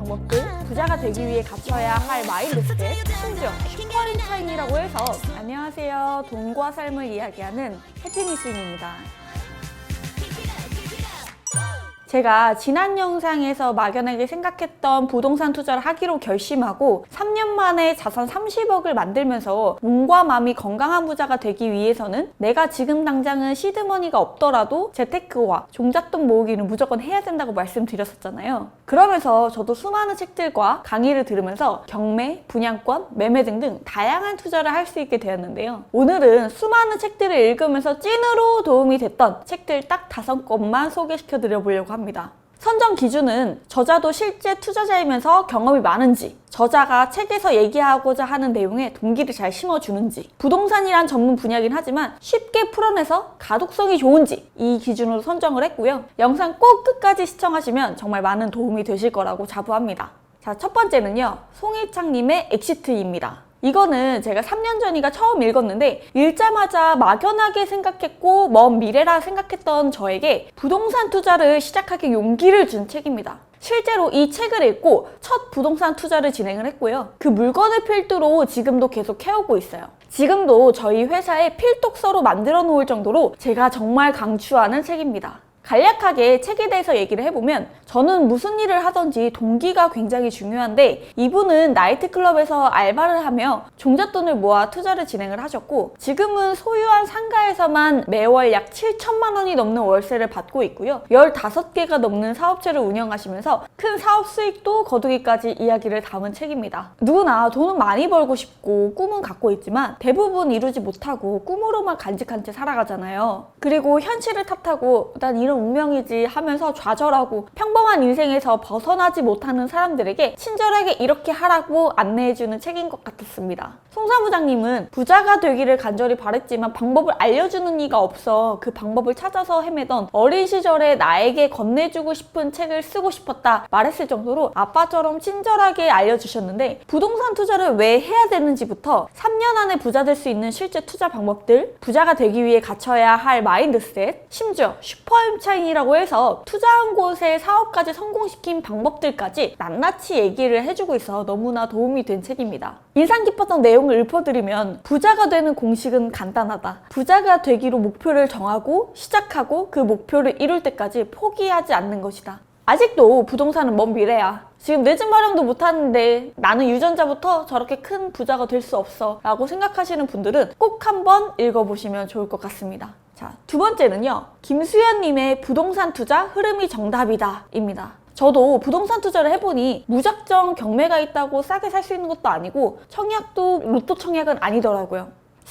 방법들, 부자가 되기 위해 갖춰야 할 마인드셋, 심지어 슈퍼인차인이라고 해서 안녕하세요. 돈과 삶을 이야기하는 해피니스인입니다. 제가 지난 영상에서 막연하게 생각했던 부동산 투자를 하기로 결심하고 3년 만에 자산 30억을 만들면서 몸과 마음이 건강한 부자가 되기 위해서는 내가 지금 당장은 시드머니가 없더라도 재테크와 종잣돈 모으기는 무조건 해야 된다고 말씀드렸었잖아요. 그러면서 저도 수많은 책들과 강의를 들으면서 경매, 분양권, 매매 등등 다양한 투자를 할 수 있게 되었는데요. 오늘은 수많은 책들을 읽으면서 찐으로 도움이 됐던 책들 딱 5권만 소개시켜 드려보려고 합니다. 선정 기준은 저자도 실제 투자자이면서 경험이 많은지, 저자가 책에서 얘기하고자 하는 내용에 동기를 잘 심어주는지, 부동산이란 전문 분야긴 하지만 쉽게 풀어내서 가독성이 좋은지 이 기준으로 선정을 했고요. 영상 꼭 끝까지 시청하시면 정말 많은 도움이 되실 거라고 자부합니다. 자, 첫 번째는요, 송일창님의 엑시트입니다. 이거는 제가 3년 전이가 처음 읽었는데 읽자마자 막연하게 생각했고 먼 미래라 생각했던 저에게 부동산 투자를 시작하기 용기를 준 책입니다. 실제로 이 책을 읽고 첫 부동산 투자를 진행을 했고요. 그 물건을 필두로 지금도 계속 해오고 있어요. 지금도 저희 회사에 필독서로 만들어 놓을 정도로 제가 정말 강추하는 책입니다. 간략하게 책에 대해서 얘기를 해보면 저는 무슨 일을 하든지 동기가 굉장히 중요한데 이분은 나이트클럽에서 알바를 하며 종잣돈을 모아 투자를 진행을 하셨고 지금은 소유한 상가에서만 매월 약 7천만 원이 넘는 월세를 받고 있고요. 15개가 넘는 사업체를 운영하시면서 큰 사업 수익도 거두기까지 이야기를 담은 책입니다. 누구나 돈은 많이 벌고 싶고 꿈은 갖고 있지만 대부분 이루지 못하고 꿈으로만 간직한 채 살아가잖아요. 그리고 현실을 탓하고 난 이런 운명이지 하면서 좌절하고 평범한 인생에서 벗어나지 못하는 사람들에게 친절하게 이렇게 하라고 안내해주는 책인 것 같았습니다. 송 사무장님은 부자가 되기를 간절히 바랬지만 방법을 알려주는 이가 없어 그 방법을 찾아서 헤매던 어린 시절에 나에게 건네주고 싶은 책을 쓰고 싶었다 말했을 정도로 아빠처럼 친절하게 알려주셨는데 부동산 투자를 왜 해야 되는지부터 3년 안에 부자 될 수 있는 실제 투자 방법들, 부자가 되기 위해 갖춰야 할 마인드셋, 심지어 슈퍼인차인이라고 해서 투자한 곳에 사업까지 성공시킨 방법들까지 낱낱이 얘기를 해주고 있어 너무나 도움이 된 책입니다. 인상 깊었던 내용을 읊어드리면 부자가 되는 공식은 간단하다. 부자가 되기로 목표를 정하고 시작하고 그 목표를 이룰 때까지 포기하지 않는 것이다. 아직도 부동산은 먼 미래야. 지금 내 집 마련도 못하는데 나는 유전자부터 저렇게 큰 부자가 될 수 없어 라고 생각하시는 분들은 꼭 한번 읽어보시면 좋을 것 같습니다. 자, 두 번째는요, 김수현님의 부동산 투자 흐름이 정답이다 입니다. 저도 부동산 투자를 해보니 무작정 경매가 있다고 싸게 살 수 있는 것도 아니고 청약도 로또 청약은 아니더라고요.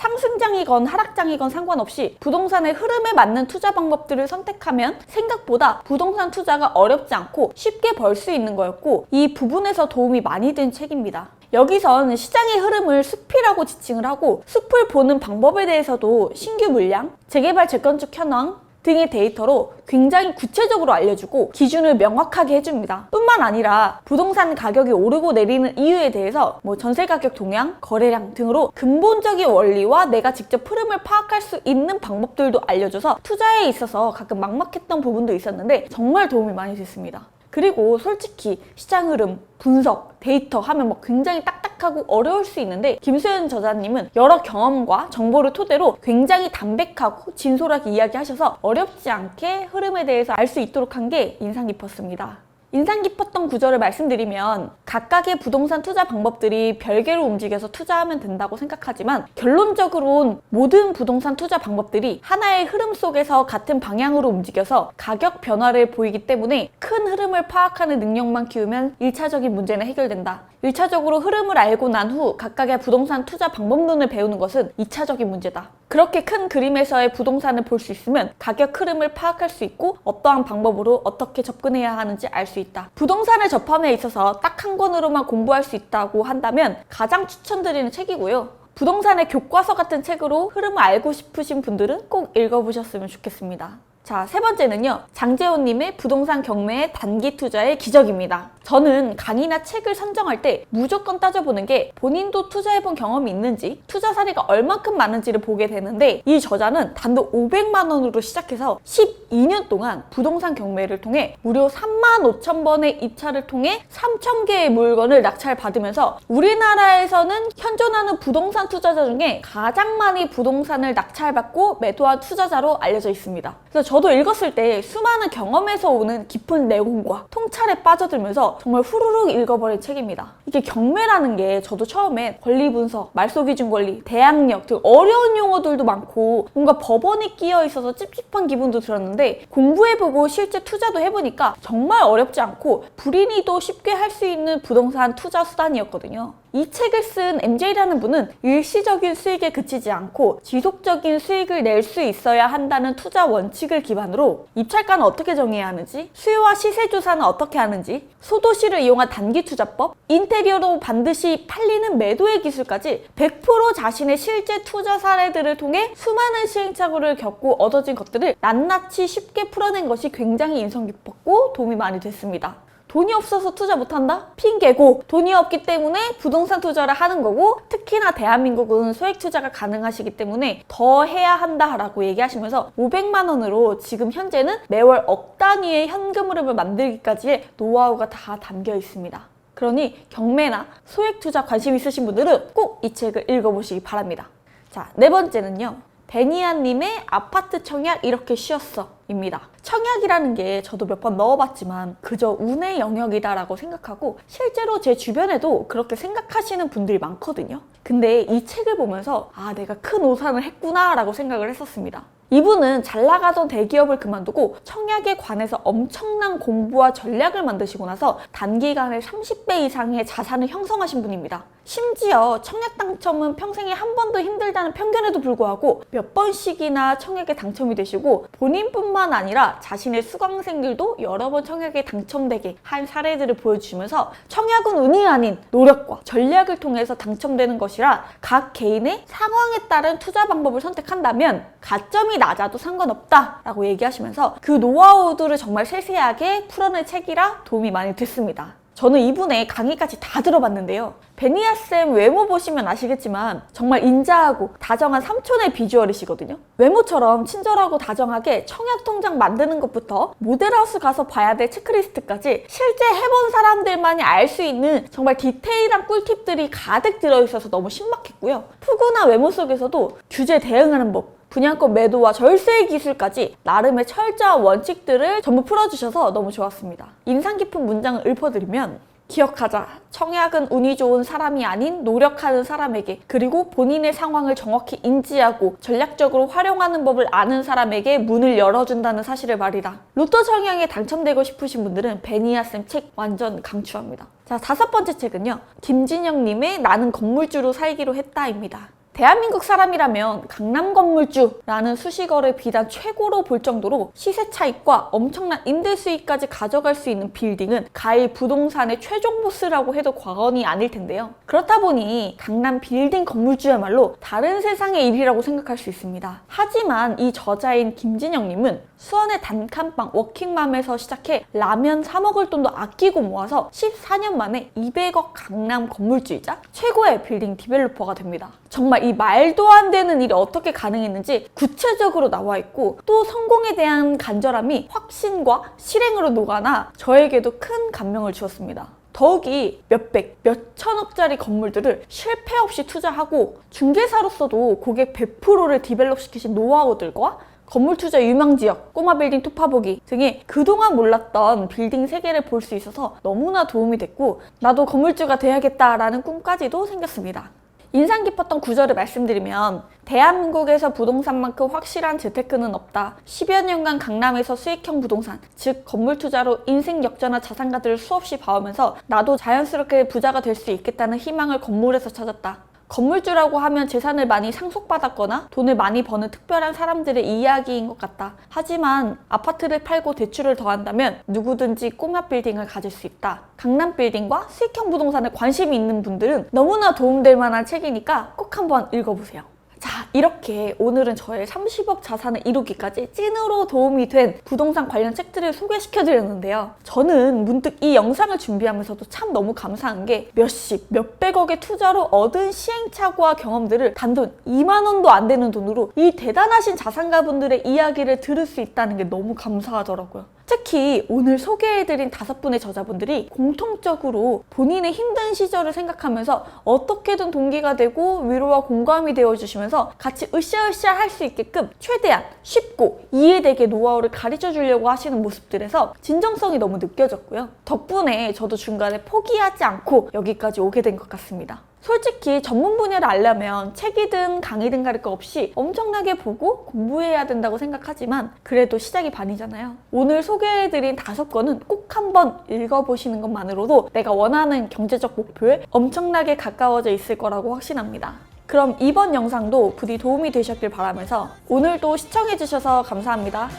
상승장이건 하락장이건 상관없이 부동산의 흐름에 맞는 투자 방법들을 선택하면 생각보다 부동산 투자가 어렵지 않고 쉽게 벌 수 있는 거였고 이 부분에서 도움이 많이 된 책입니다. 여기선 시장의 흐름을 숲이라고 지칭을 하고 숲을 보는 방법에 대해서도 신규 물량, 재개발 재건축 현황 등의 데이터로 굉장히 구체적으로 알려주고 기준을 명확하게 해줍니다. 뿐만 아니라 부동산 가격이 오르고 내리는 이유에 대해서 전세 가격 동향, 거래량 등으로 근본적인 원리와 내가 직접 흐름을 파악할 수 있는 방법들도 알려줘서 투자에 있어서 가끔 막막했던 부분도 있었는데 정말 도움이 많이 됐습니다. 그리고 솔직히 시장 흐름, 분석, 데이터 하면 굉장히 딱딱하고 어려울 수 있는데 김수현 저자님은 여러 경험과 정보를 토대로 굉장히 담백하고 진솔하게 이야기하셔서 어렵지 않게 흐름에 대해서 알 수 있도록 한 게 인상 깊었습니다. 인상 깊었던 구절을 말씀드리면 각각의 부동산 투자 방법들이 별개로 움직여서 투자하면 된다고 생각하지만 결론적으로는 모든 부동산 투자 방법들이 하나의 흐름 속에서 같은 방향으로 움직여서 가격 변화를 보이기 때문에 큰 흐름을 파악하는 능력만 키우면 1차적인 문제는 해결된다. 1차적으로 흐름을 알고 난 후 각각의 부동산 투자 방법론을 배우는 것은 2차적인 문제다. 그렇게 큰 그림에서의 부동산을 볼 수 있으면 가격 흐름을 파악할 수 있고 어떠한 방법으로 어떻게 접근해야 하는지 알 수 있다. 부동산을 접함에 있어서 딱 한 권으로만 공부할 수 있다고 한다면 가장 추천드리는 책이고요. 부동산의 교과서 같은 책으로 흐름을 알고 싶으신 분들은 꼭 읽어보셨으면 좋겠습니다. 자, 세 번째는요, 장재호님의 부동산 경매의 단기 투자의 기적입니다. 저는 강의나 책을 선정할 때 무조건 따져보는 게 본인도 투자해본 경험이 있는지, 투자 사례가 얼만큼 많은지를 보게 되는데, 이 저자는 단돈 500만 원으로 시작해서 12년 동안 부동산 경매를 통해 무려 35,000번의 입찰을 통해 3,000개의 물건을 낙찰받으면서 우리나라에서는 현존하는 부동산 투자자 중에 가장 많이 부동산을 낙찰받고 매도한 투자자로 알려져 있습니다. 그래서 저도 읽었을 때 수많은 경험에서 오는 깊은 내공과 통찰에 빠져들면서 정말 후루룩 읽어버린 책입니다. 이게 경매라는 게 저도 처음엔 권리 분석, 말소 기준 권리, 대항력 등 어려운 용어들도 많고 뭔가 법원이 끼어 있어서 찝찝한 기분도 들었는데, 공부해보고 실제 투자도 해보니까 정말 어렵지 않고 불인이도 쉽게 할 수 있는 부동산 투자 수단이었거든요. 이 책을 쓴 MJ라는 분은 일시적인 수익에 그치지 않고 지속적인 수익을 낼 수 있어야 한다는 투자 원칙을 기반으로 입찰가는 어떻게 정해야 하는지, 수요와 시세 조사는 어떻게 하는지, 소도시를 이용한 단기 투자법, 인테리어로 반드시 팔리는 매도의 기술까지 100% 자신의 실제 투자 사례들을 통해 수많은 시행착오를 겪고 얻어진 것들을 낱낱이 쉽게 풀어낸 것이 굉장히 인상 깊었고 도움이 많이 됐습니다. 돈이 없어서 투자 못한다? 핑계고, 돈이 없기 때문에 부동산 투자를 하는 거고, 특히나 대한민국은 소액 투자가 가능하시기 때문에 더 해야 한다라고 얘기하시면서 500만 원으로 지금 현재는 매월 억 단위의 현금 흐름을 만들기까지의 노하우가 다 담겨 있습니다. 그러니 경매나 소액 투자 관심 있으신 분들은 꼭 이 책을 읽어보시기 바랍니다. 자, 네 번째는요. 베니아님의 아파트 청약 이렇게 쉬었어 입니다. 청약이라는 게 저도 몇 번 넣어봤지만 그저 운의 영역이다라고 생각하고 실제로 제 주변에도 그렇게 생각하시는 분들이 많거든요. 근데 이 책을 보면서 아, 내가 큰 오산을 했구나 라고 생각을 했었습니다. 이분은 잘 나가던 대기업을 그만두고 청약에 관해서 엄청난 공부와 전략을 만드시고 나서 단기간에 30배 이상의 자산을 형성하신 분입니다. 심지어 청약 당첨은 평생에 한 번도 힘들다는 편견에도 불구하고 몇 번씩이나 청약에 당첨이 되시고 본인뿐만 아니라 자신의 수강생들도 여러 번 청약에 당첨되게 한 사례들을 보여주시면서 청약은 운이 아닌 노력과 전략을 통해서 당첨되는 것이라 각 개인의 상황에 따른 투자 방법을 선택한다면 가점이 낮아도 상관없다 라고 얘기하시면서 그 노하우들을 정말 세세하게 풀어낸 책이라 도움이 많이 됐습니다. 저는 이분의 강의까지 다 들어봤는데요. 베니아쌤 외모 보시면 아시겠지만 정말 인자하고 다정한 삼촌의 비주얼이시거든요. 외모처럼 친절하고 다정하게 청약통장 만드는 것부터 모델하우스 가서 봐야 될 체크리스트까지 실제 해본 사람들만이 알 수 있는 정말 디테일한 꿀팁들이 가득 들어있어서 너무 신박했고요. 푸근한 외모 속에서도 규제에 대응하는 법, 분양권 매도와 절세의 기술까지 나름의 철저한 원칙들을 전부 풀어주셔서 너무 좋았습니다. 인상 깊은 문장을 읊어드리면 기억하자. 청약은 운이 좋은 사람이 아닌 노력하는 사람에게, 그리고 본인의 상황을 정확히 인지하고 전략적으로 활용하는 법을 아는 사람에게 문을 열어준다는 사실을 말이다. 로또 청약에 당첨되고 싶으신 분들은 베니아쌤 책 완전 강추합니다. 자, 다섯 번째 책은요. 김진영님의 나는 건물주로 살기로 했다입니다. 대한민국 사람이라면 강남 건물주라는 수식어를 비단 최고로 볼 정도로 시세 차익과 엄청난 임대 수익까지 가져갈 수 있는 빌딩은 가히 부동산의 최종 보스라고 해도 과언이 아닐 텐데요. 그렇다 보니 강남 빌딩 건물주야말로 다른 세상의 일이라고 생각할 수 있습니다. 하지만 이 저자인 김진영님은 수원의 단칸방 워킹맘에서 시작해 라면 사 먹을 돈도 아끼고 모아서 14년 만에 200억 강남 건물주이자 최고의 빌딩 디벨로퍼가 됩니다. 정말 이 말도 안 되는 일이 어떻게 가능했는지 구체적으로 나와 있고, 또 성공에 대한 간절함이 확신과 실행으로 녹아나 저에게도 큰 감명을 주었습니다. 더욱이 몇백, 몇천억짜리 건물들을 실패 없이 투자하고 중개사로서도 고객 100%를 디벨롭 시키신 노하우들과 건물 투자 유명 지역, 꼬마 빌딩 투파보기 등의 그동안 몰랐던 빌딩 세계를 볼 수 있어서 너무나 도움이 됐고, 나도 건물주가 돼야겠다라는 꿈까지도 생겼습니다. 인상 깊었던 구절을 말씀드리면, 대한민국에서 부동산만큼 확실한 재테크는 없다. 10여 년간 강남에서 수익형 부동산, 즉 건물 투자로 인생 역전한 자산가들을 수없이 봐오면서 나도 자연스럽게 부자가 될 수 있겠다는 희망을 건물에서 찾았다. 건물주라고 하면 재산을 많이 상속받았거나 돈을 많이 버는 특별한 사람들의 이야기인 것 같다. 하지만 아파트를 팔고 대출을 더한다면 누구든지 꼬마 빌딩을 가질 수 있다. 강남 빌딩과 수익형 부동산에 관심이 있는 분들은 너무나 도움될 만한 책이니까 꼭 한번 읽어보세요. 자, 이렇게 오늘은 저의 30억 자산을 이루기까지 찐으로 도움이 된 부동산 관련 책들을 소개시켜드렸는데요. 저는 문득 이 영상을 준비하면서도 참 너무 감사한 게 몇십, 몇백억의 투자로 얻은 시행착오와 경험들을 단돈 2만 원도 안 되는 돈으로 이 대단하신 자산가분들의 이야기를 들을 수 있다는 게 너무 감사하더라고요. 특히 오늘 소개해드린 5분의 저자분들이 공통적으로 본인의 힘든 시절을 생각하면서 어떻게든 동기가 되고 위로와 공감이 되어주시면서 같이 으쌰으쌰 할 수 있게끔 최대한 쉽고 이해되게 노하우를 가르쳐 주려고 하시는 모습들에서 진정성이 너무 느껴졌고요. 덕분에 저도 중간에 포기하지 않고 여기까지 오게 된 것 같습니다. 솔직히 전문 분야를 알려면 책이든 강의든 가릴 거 없이 엄청나게 보고 공부해야 된다고 생각하지만 그래도 시작이 반이잖아요. 오늘 소개해드린 5권은 꼭 한번 읽어보시는 것만으로도 내가 원하는 경제적 목표에 엄청나게 가까워져 있을 거라고 확신합니다. 그럼 이번 영상도 부디 도움이 되셨길 바라면서 오늘도 시청해주셔서 감사합니다.